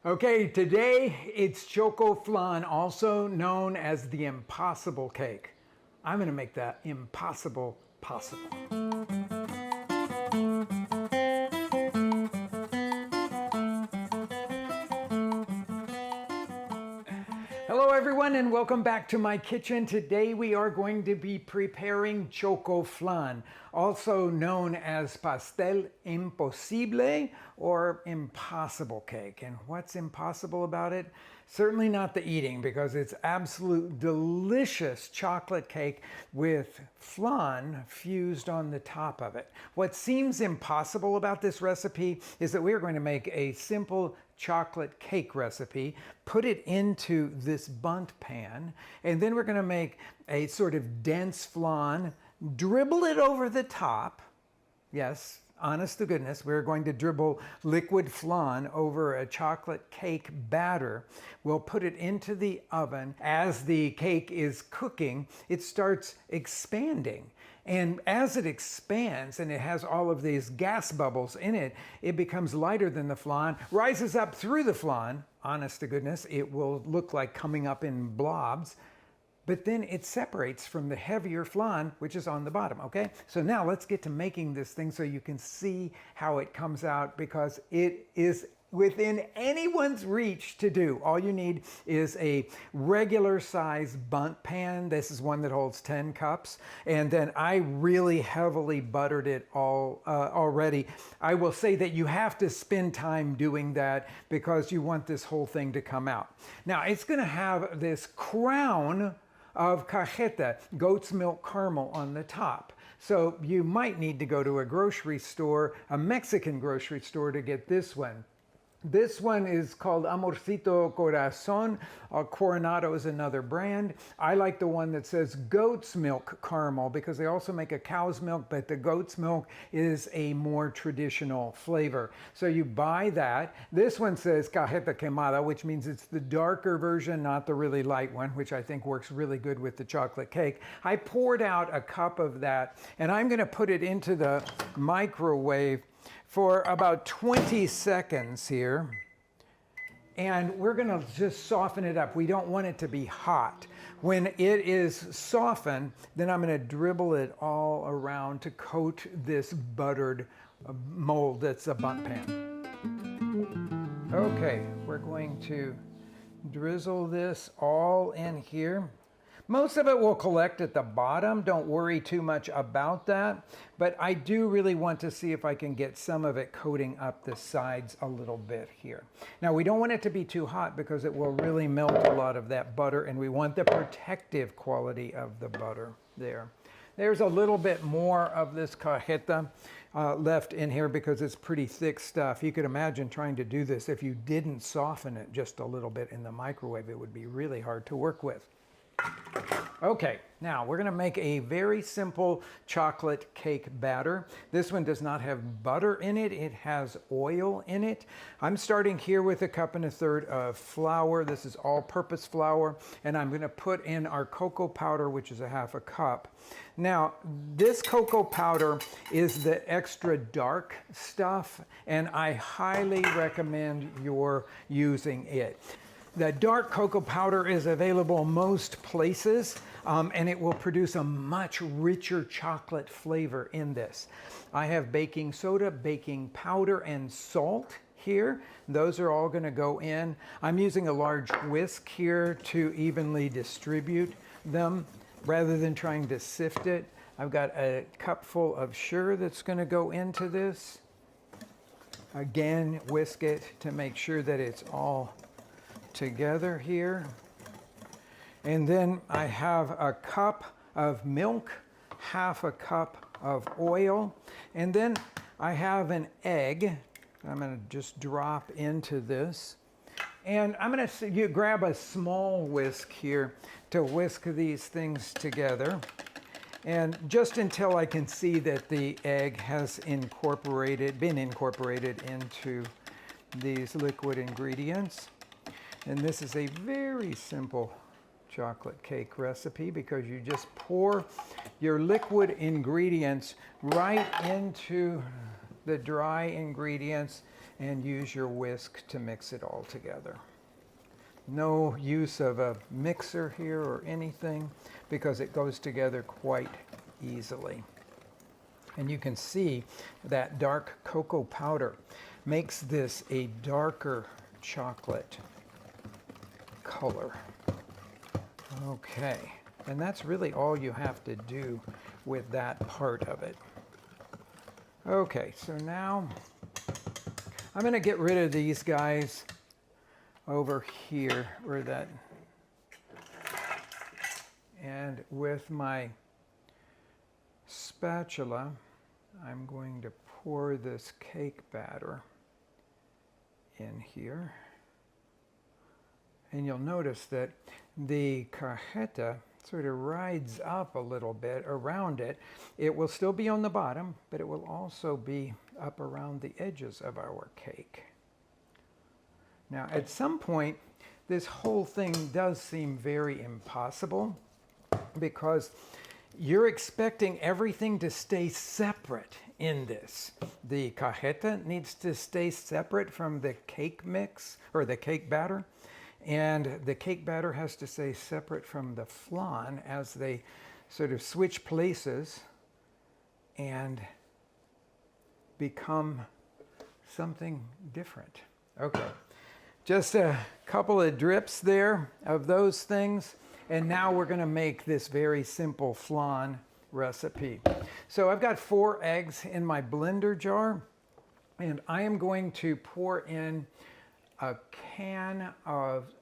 Okay, today it's Chocoflan, also known as the impossible cake. I'm gonna make that impossible possible. Hello everyone and welcome back to my kitchen. Today we are going to be preparing Chocoflan, also known as pastel imposible or impossible cake. And what's impossible about it? Certainly not the eating, because it's absolute delicious chocolate cake with flan fused on the top of it. What seems impossible about this recipe is that we are going to make a simple chocolate cake recipe, put it into this bunt pan, and then we're going to make a sort of dense flan, dribble it over the top. Yes, honest to goodness, we're going to dribble liquid flan over a chocolate cake batter. We'll put it into the oven. As the cake is cooking, it starts expanding. And as it expands and it has all of these gas bubbles in it, it becomes lighter than the flan, rises up through the flan. Honest to goodness, it will look like coming up in blobs. But then it separates from the heavier flan, which is on the bottom, okay? So now let's get to making this thing so you can see how it comes out, because it is within anyone's reach to do. All you need is a regular size bunt pan. This is one that holds 10 cups. And then I really heavily buttered it all already. I will say that you have to spend time doing that because you want this whole thing to come out. Now it's gonna have this crown of cajeta, goat's milk caramel, on the top. So you might need to go to a grocery store, a Mexican grocery store, to get this one. This one is called Amorcito Corazon. Coronado is another brand. I like the one that says goat's milk caramel because they also make a cow's milk, but the goat's milk is a more traditional flavor. So you buy that. This one says cajeta quemada, which means it's the darker version, not the really light one, which I think works really good with the chocolate cake. I poured out a cup of that, and I'm gonna put it into the microwave for about 20 seconds here. And we're gonna just soften it up. We don't want it to be hot. When it is softened, then I'm gonna dribble it all around to coat this buttered mold that's a bunt pan. Okay, we're going to drizzle this all in here. Most of it will collect at the bottom. Don't worry too much about that. But I do really want to see if I can get some of it coating up the sides a little bit here. Now, we don't want it to be too hot because it will really melt a lot of that butter, and we want the protective quality of the butter there. There's a little bit more of this cajeta left in here because it's pretty thick stuff. You could imagine trying to do this if you didn't soften it just a little bit in the microwave. It would be really hard to work with. Okay, now we're gonna make a very simple chocolate cake batter. This one does not have butter in it, it has oil in it. I'm starting here with 1.25 cups of flour. This is all-purpose flour, and I'm gonna put in our cocoa powder, which is 1/2 cup. Now, this cocoa powder is the extra dark stuff, and I highly recommend you're using it. The dark cocoa powder is available most places, and it will produce a much richer chocolate flavor in this. I have baking soda, baking powder, and salt here. Those are all going to go in. I'm using a large whisk here to evenly distribute them rather than trying to sift it. I've got a cupful of sugar that's going to go into this. Again, whisk it to make sure that it's all together here. And then I have a cup of milk, 1/2 cup of oil, and then I have an egg. I'm going to just drop into this. And I'm going to grab a small whisk here to whisk these things together. And just until I can see that the egg has been incorporated into these liquid ingredients. And this is a very simple chocolate cake recipe because you just pour your liquid ingredients right into the dry ingredients and use your whisk to mix it all together. No use of a mixer here or anything because it goes together quite easily. And you can see that dark cocoa powder makes this a darker chocolate color. Okay, and that's really all you have to do with that part of it. Okay, so now I'm going to get rid of these guys over here where that, and with my spatula I'm going to pour this cake batter in here, and you'll notice that the cajeta sort of rides up a little bit around it. It will still be on the bottom, but it will also be up around the edges of our cake. Now, at some point, this whole thing does seem very impossible because you're expecting everything to stay separate in this. The cajeta needs to stay separate from the cake mix or the cake batter, and the cake batter has to stay separate from the flan as they sort of switch places and become something different. Okay. Just a couple of drips there of those things. And now we're going to make this very simple flan recipe. So I've got 4 eggs in my blender jar. And I am going to pour in a can of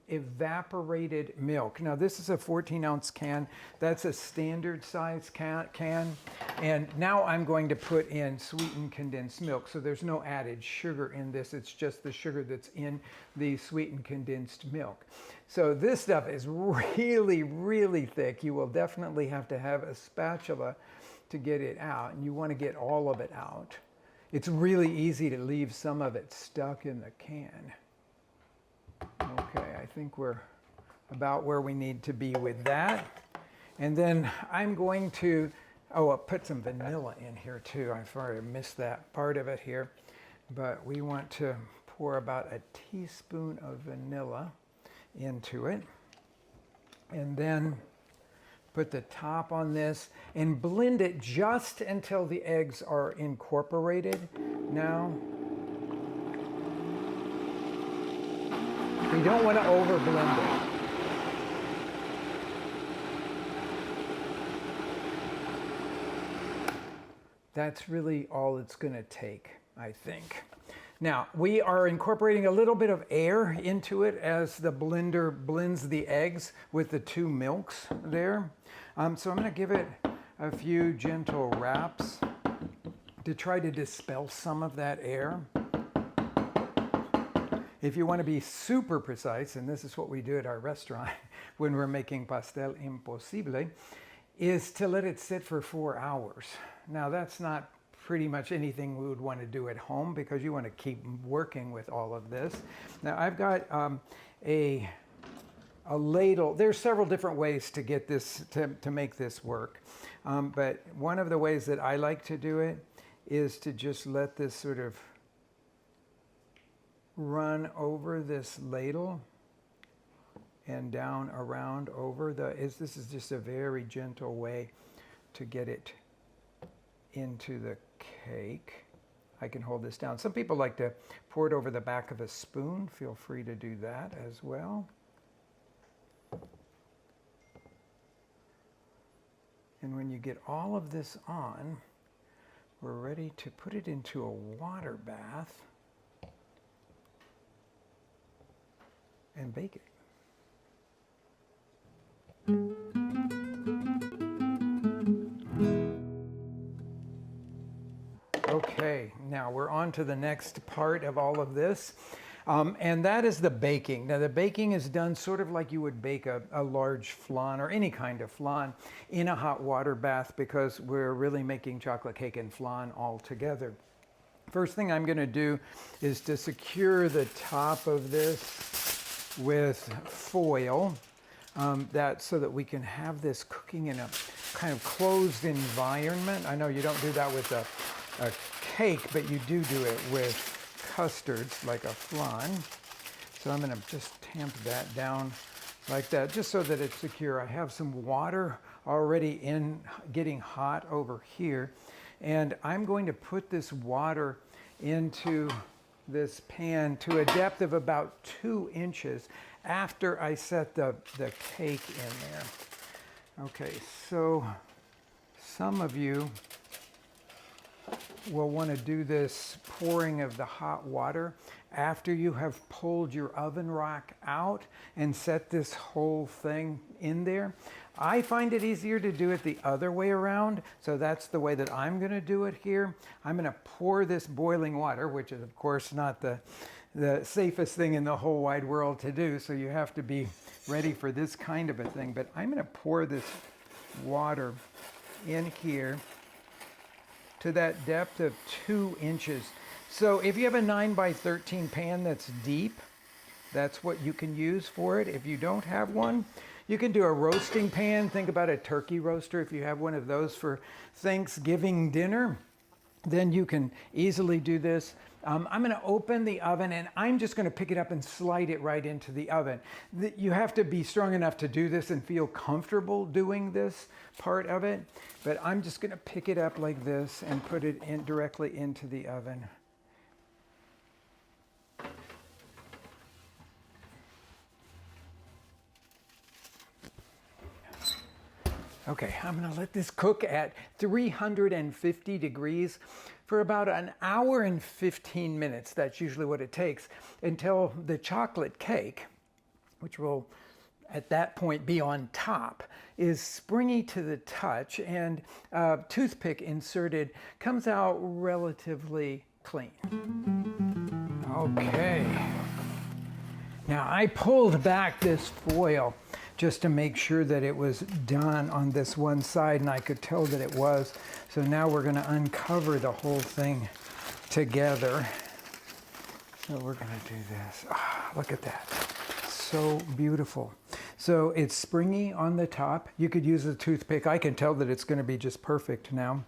evaporated milk. Now this is a 14-ounce can. That's a standard size can. And now I'm going to put in sweetened condensed milk. So there's no added sugar in this. It's just the sugar that's in the sweetened condensed milk. So this stuff is really, really thick. You will definitely have to have a spatula to get it out, and you want to get all of it out. It's really easy to leave some of it stuck in the can. Okay, I think we're about where we need to be with that. And then I'm going to, I'll put some vanilla in here too. I've already missed that part of it here. But we want to pour about a teaspoon of vanilla into it. And then put the top on this and blend it just until the eggs are incorporated. Now, we don't want to over blend it. That's really all it's going to take, I think. Now, we are incorporating a little bit of air into it as the blender blends the eggs with the 2 milks there. So I'm going to give it a few gentle raps to try to dispel some of that air. If you want to be super precise, and this is what we do at our restaurant when we're making pastel imposible, is to let it sit for 4 hours. Now that's not pretty much anything we would want to do at home because you want to keep working with all of this. Now I've got a ladle. There's several different ways to get this, to make this work. But one of the ways that I like to do it is to just let this sort of run over this ladle and down around over this is just a very gentle way to get it into the cake. I can hold this down. Some people like to pour it over the back of a spoon. Feel free to do that as well. And when you get all of this on, we're ready to put it into a water bath and bake it. Okay, now we're on to the next part of all of this, and that is the baking. Now the baking is done sort of like you would bake a large flan or any kind of flan in a hot water bath because we're really making chocolate cake and flan all together. First thing I'm going to do is to secure the top of this with foil, so that we can have this cooking in a kind of closed environment. I know you don't do that with a cake, but you do it with custards like a flan. So I'm going to just tamp that down like that, just so that it's secure. I have some water already in getting hot over here, and I'm going to put this water into this pan to a depth of about 2 inches after I set the cake in there. Okay, so some of you will want to do this pouring of the hot water after you have pulled your oven rack out and set this whole thing in there. I find it easier to do it the other way around, so that's the way that I'm going to do it here. I'm going to pour this boiling water, which is of course not the safest thing in the whole wide world to do, so you have to be ready for this kind of a thing. But I'm going to pour this water in here to that depth of 2 inches. So if you have a 9x13 pan that's deep, that's what you can use for it. If you don't have one, you can do a roasting pan. Think about a turkey roaster. If you have one of those for Thanksgiving dinner, then you can easily do this. I'm going to open the oven, and I'm just going to pick it up and slide it right into the oven. You have to be strong enough to do this and feel comfortable doing this part of it. But I'm just going to pick it up like this and put it in directly into the oven. Okay, I'm going to let this cook at 350 degrees for about an hour and 15 minutes. That's usually what it takes until the chocolate cake, which will at that point be on top, is springy to the touch, and a toothpick inserted comes out relatively clean. Okay. Now I pulled back this foil just to make sure that it was done on this one side, and I could tell that it was. So now we're going to uncover the whole thing together. So we're going to do this. Look at that. So beautiful. So it's springy on the top. You could use a toothpick. I can tell that it's going to be just perfect now.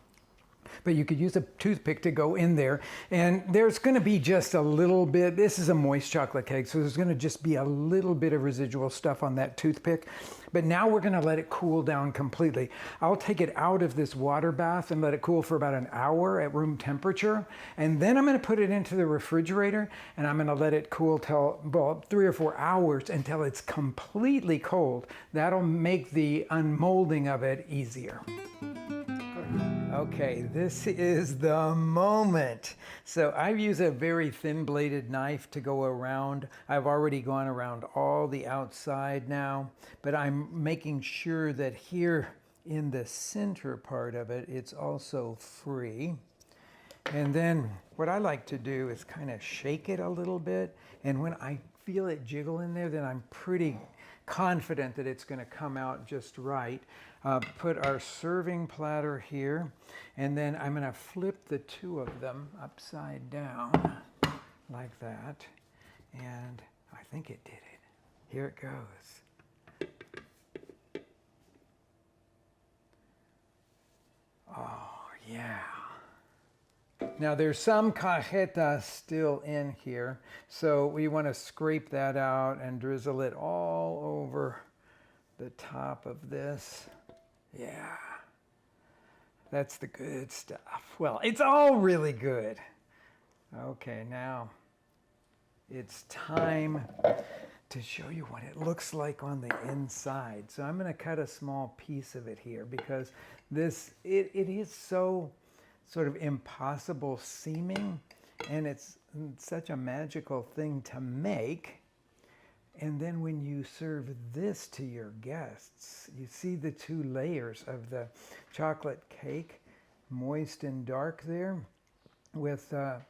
But you could use a toothpick to go in there, and there's going to be just a little bit. This is a moist chocolate cake, so there's going to just be a little bit of residual stuff on that toothpick. But now we're going to let it cool down completely. I'll take it out of this water bath and let it cool for about an hour at room temperature, and then I'm going to put it into the refrigerator, and I'm going to let it cool till, well, 3 or 4 hours until it's completely cold. That'll make the unmolding of it easier. Okay, this is the moment. So I've used a very thin bladed knife to go around. I've already gone around all the outside now, but I'm making sure that here in the center part of it, it's also free. And then what I like to do is kind of shake it a little bit. And when I feel it jiggle in there, then I'm pretty confident that it's going to come out just right. Put our serving platter here, and then I'm going to flip the two of them upside down like that, and I think it did it. Here it goes. Oh, yeah. Now there's some cajeta still in here, so we want to scrape that out and drizzle it all over the top of this. Yeah, that's the good stuff. Well, it's all really good. Okay, now it's time to show you what it looks like on the inside. So I'm going to cut a small piece of it here because this, it is so sort of impossible seeming, and it's such a magical thing to make. And then when you serve this to your guests, you see the two layers of the chocolate cake, moist and dark there, with the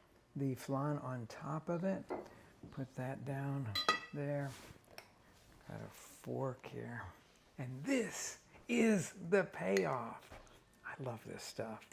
flan on top of it. Put that down there. Got a fork here. And this is the payoff. I love this stuff.